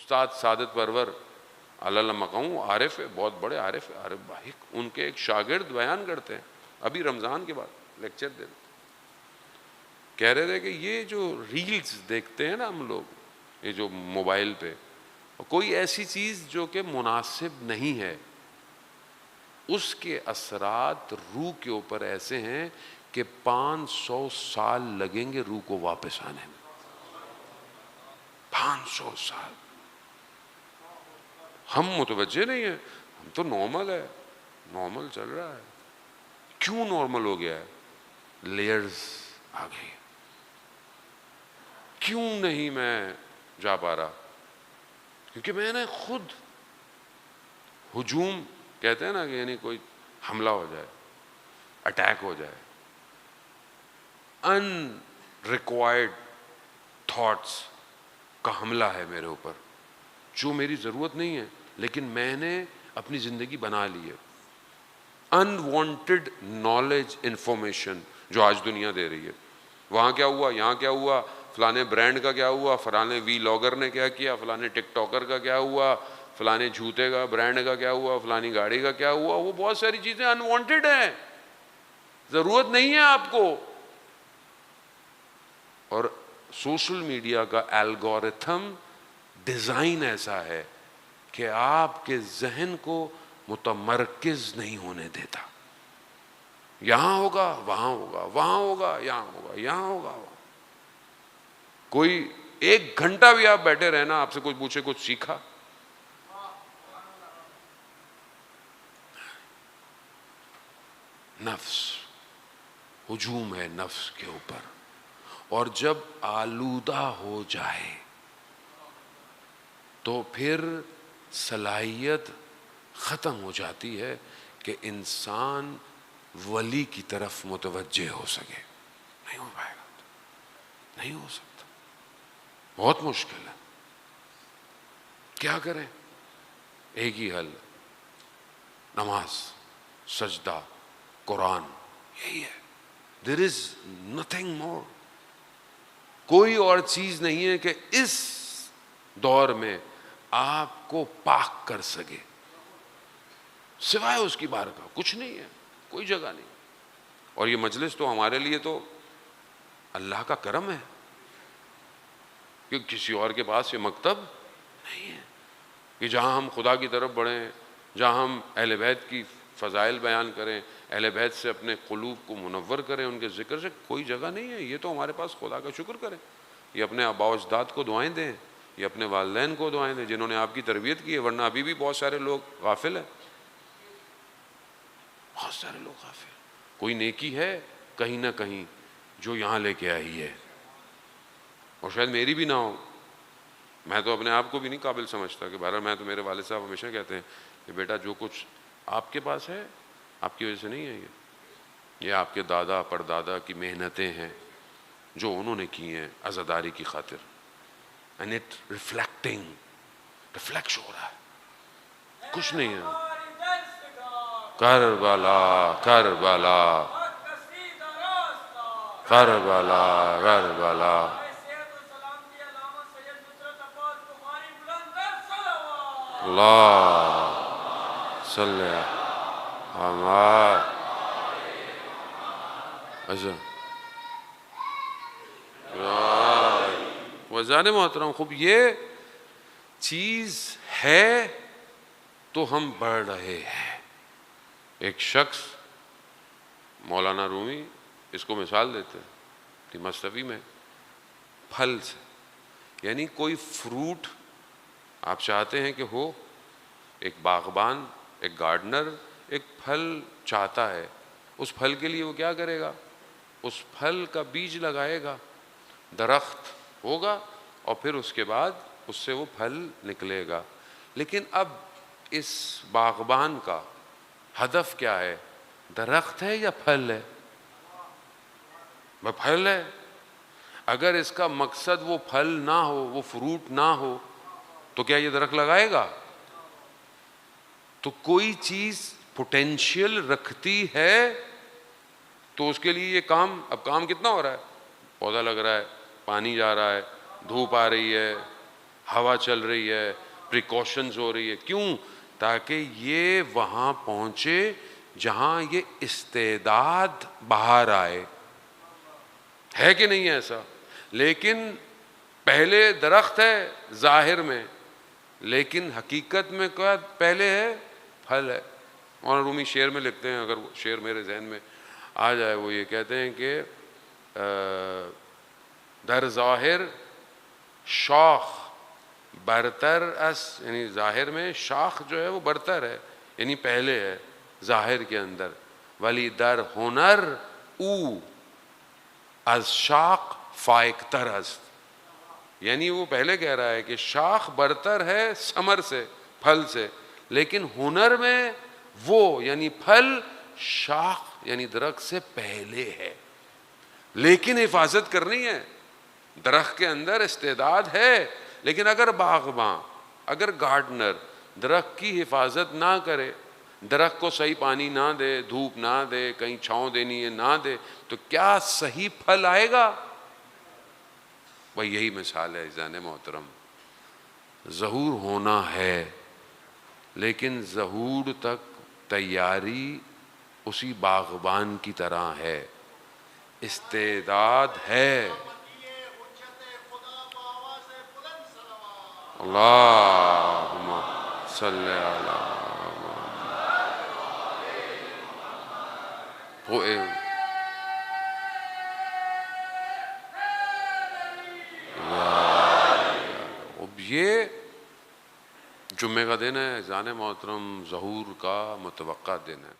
استاد سعادت پرور اللہ مقام عارف ہے، بہت بڑے عارف ہے، عارف بھائی، ان کے ایک شاگرد بیان کرتے ہیں ابھی رمضان کے بعد لیکچر دے رہے، کہہ رہے تھے کہ یہ جو ریلز دیکھتے ہیں نا ہم لوگ، یہ جو موبائل پہ، کوئی ایسی چیز جو کہ مناسب نہیں ہے، اس کے اثرات روح کے اوپر ایسے ہیں کہ 500 سال لگیں گے روح کو واپس آنے میں، 500 سال۔ ہم متوجہ نہیں ہیں، ہم تو نارمل ہے، نارمل چل رہا ہے۔ کیوں نارمل ہو گیا ہے؟ لیئرز آ گئی۔ کیوں نہیں میں جا پا رہا؟ کیونکہ میں نے خود ہجوم کہتے ہیں نا کہ یعنی کوئی حملہ ہو جائے، اٹیک ہو جائے، ان ریکوائرڈ تھاٹس کا حملہ ہے میرے اوپر، جو میری ضرورت نہیں ہے لیکن میں نے اپنی زندگی بنا لی ہے۔ انوانٹیڈ نالج، انفارمیشن جو آج دنیا دے رہی ہے، وہاں کیا ہوا، یہاں کیا ہوا، فلانے برانڈ کا کیا ہوا، فلانے وی لاگر نے کیا کیا، فلانے ٹک ٹاکر کا کیا ہوا، فلانے جوتے کا برانڈ کا کیا ہوا، فلانی گاڑی کا کیا ہوا، وہ بہت ساری چیزیں انوانٹیڈ ہیں، ضرورت نہیں ہے آپ کو۔ اور سوشل میڈیا کا الگورتھم ڈیزائن ایسا ہے کہ آپ کے ذہن کو متمرکز نہیں ہونے دیتا، یہاں ہوگا وہاں ہوگا، وہاں ہوگا یہاں ہوگا، یہاں ہوگا وہاں۔ کوئی 1 گھنٹہ بھی آپ بیٹھے رہنا، آپ سے کوئی پوچھے کچھ سیکھا؟ نفس، ہجوم ہے نفس کے اوپر، اور جب آلودہ ہو جائے تو پھر صلاحیت ختم ہو جاتی ہے کہ انسان ولی کی طرف متوجہ ہو سکے، نہیں ہو پائے گا، نہیں ہو سکتا، بہت مشکل ہے۔ کیا کریں؟ ایک ہی حل، نماز، سجدہ، قرآن، یہی ہے۔ دیر از نتھنگ مور۔ کوئی اور چیز نہیں ہے کہ اس دور میں آپ کو پاک کر سکے، سوائے اس کی بارگاہ کچھ نہیں ہے، کوئی جگہ نہیں۔ اور یہ مجلس تو ہمارے لیے تو اللہ کا کرم ہے کہ کسی اور کے پاس یہ مکتب نہیں ہے کہ جہاں ہم خدا کی طرف بڑھیں، جہاں ہم اہل بیت کی فضائل بیان کریں، اہل بیت سے اپنے قلوب کو منور کریں، ان کے ذکر سے۔ کوئی جگہ نہیں ہے۔ یہ تو ہمارے پاس خدا کا شکر کریں، یہ اپنے آباء و اجداد کو دعائیں دیں، یہ اپنے والدین کو دعائیں دیں جنہوں نے آپ کی تربیت کی ہے، ورنہ ابھی بھی بہت سارے لوگ غافل ہیں، بہت سارے لوگ غافل ہیں۔ کوئی نیکی ہے کہیں نہ کہیں جو یہاں لے کے آئی ہے، اور شاید میری بھی نہ ہو، میں تو اپنے آپ کو بھی نہیں قابل سمجھتا کہ بہرحال میں تو، میرے والد صاحب ہمیشہ کہتے ہیں کہ بیٹا جو کچھ آپ کے پاس ہے آپ کی وجہ سے نہیں ہے، یہ آپ کے دادا پردادا کی محنتیں ہیں جو انہوں نے کی ہیں عزاداری کی خاطر، اینڈ اٹ ریفلیکش ہو رہا ہے، کچھ نہیں ہے۔ کربلا کربلا کربلا کربلا۔ اللہ صلی اللہ۔ اچھا وزان محترم، خوب یہ چیز ہے تو ہم بڑھ رہے ہیں۔ ایک شخص مولانا رومی اس کو مثال دیتے ہیں کہ مصطفی میں پھل سے، یعنی کوئی فروٹ آپ چاہتے ہیں کہ ہو، ایک باغبان، ایک گارڈنر ایک پھل چاہتا ہے، اس پھل کے لیے وہ کیا کرے گا؟ اس پھل کا بیج لگائے گا، درخت ہوگا، اور پھر اس کے بعد اس سے وہ پھل نکلے گا۔ لیکن اب اس باغبان کا ہدف کیا ہے؟ درخت ہے یا پھل ہے؟ وہ پھل ہے۔ اگر اس کا مقصد وہ پھل نہ ہو، وہ فروٹ نہ ہو، تو کیا یہ درخت لگائے گا؟ تو کوئی چیز پوٹینشیل رکھتی ہے تو اس کے لیے یہ کام، اب کام کتنا ہو رہا ہے؟ پودا لگ رہا ہے، پانی جا رہا ہے، دھوپ آ رہی ہے، ہوا چل رہی ہے، پریکاشنز ہو رہی ہے. کیوں؟ تاکہ یہ وہاں پہنچے جہاں یہ استعداد باہر آئے. ہے کہ نہیں ہے ایسا؟ لیکن پہلے درخت ہے ظاہر میں، لیکن حقیقت میں کیا پہلے ہے؟ پھل ہے. اور رومی شعر میں لکھتے ہیں، اگر وہ شعر میرے ذہن میں آ جائے، وہ یہ کہتے ہیں کہ در ظاہر شاخ برتر اس، یعنی ظاہر میں شاخ جو ہے وہ برتر ہے، یعنی پہلے ہے ظاہر کے اندر. ولی در ہنر او از شاخ فائق تر است، یعنی وہ پہلے کہہ رہا ہے کہ شاخ برتر ہے ثمر سے، پھل سے، لیکن ہنر میں وہ یعنی پھل شاخ یعنی درخت سے پہلے ہے. لیکن حفاظت کرنی ہے. درخت کے اندر استعداد ہے، لیکن اگر باغباں، اگر گارڈنر درخت کی حفاظت نہ کرے، درخت کو صحیح پانی نہ دے، دھوپ نہ دے، کہیں چھاؤں دینی ہے نہ دے، تو کیا صحیح پھل آئے گا؟ بھائی یہی مثال ہے عزیزان محترم. ظہور ہونا ہے، لیکن ظہور تک تیاری اسی باغبان کی طرح ہے. استعداد ہے. اللہم صلی علی محمد. اب یہ جمعے کا دن ہے عزیزان محترم، ظہور کا متوقع دن ہے.